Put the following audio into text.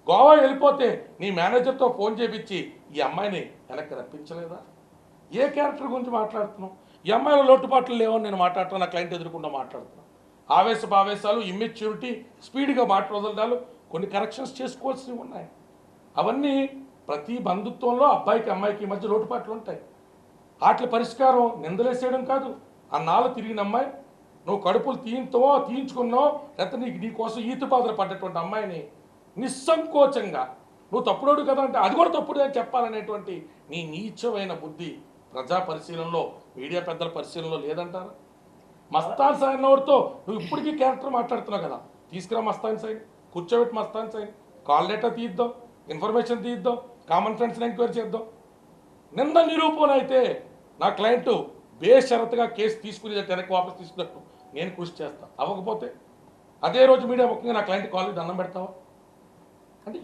గోవా వెళ్ళిపోతే నీ మేనేజర్తో ఫోన్ చేపించి ఈ అమ్మాయిని వెనక్కి రప్పించలేదా? ఏ క్యారెక్టర్ గురించి మాట్లాడుతున్నావు? ఈ అమ్మాయిలో లోటుపాట్లు లేవని నేను మాట్లాడుతున్నా, నా క్లయింట్ ఎదుర్కొంటూ మాట్లాడుతున్నా. ఆవేశాలు, ఇమ్మెచ్యూరిటీ, స్పీడ్గా మాట్లాడదాలు, కొన్ని కరెక్షన్స్ చేసుకోవాల్సినవి ఉన్నాయి. అవన్నీ ప్రతి బంధుత్వంలో అబ్బాయికి అమ్మాయికి మధ్య లోటుపాట్లు ఉంటాయి. వాటి పరిష్కారం నిందలేసేయడం కాదు. అన్నాళ్ళు తిరిగిన అమ్మాయి, నువ్వు కడుపులు తీయించుకున్నావు, లేకపోతే నీకోసం ఈతపాదలు పడ్డటువంటి అమ్మాయిని నిస్సంకోచంగా నువ్వు తప్పుడోడు కదా అంటే అది కూడా తప్పుడు అని చెప్పాలనేటువంటి నీ నీచమైన బుద్ధి ప్రజా పరిశీలనలో, మీడియా పెద్దల పరిశీలనలో లేదంటారా? మస్తాన్ సైన్ ఎవరితో నువ్వు ఇప్పటికీ క్యారెక్టర్ మాట్లాడుతున్నావు కదా, తీసుకురా మస్తాన్ సైన్, కూర్చోబెట్టి మస్తాన్ సైన్, కాల్ లెటర్ తీద్దాం, ఇన్ఫర్మేషన్ తీద్దాం, కామన్ ఫ్రెండ్స్ని ఎంక్వైరీ చేద్దాం. నింద నిరూపణ అయితే నా క్లయింట్ బేషరతుగా కేసు తీసుకునేటట్టు వెనక్కి వాపసు తీసుకున్నట్టు నేను కృషి చేస్తాను. అవ్వకపోతే అదే రోజు మీడియా ముఖ్యంగా నా క్లయింట్ కాలేజ్ దండం పెడతావా?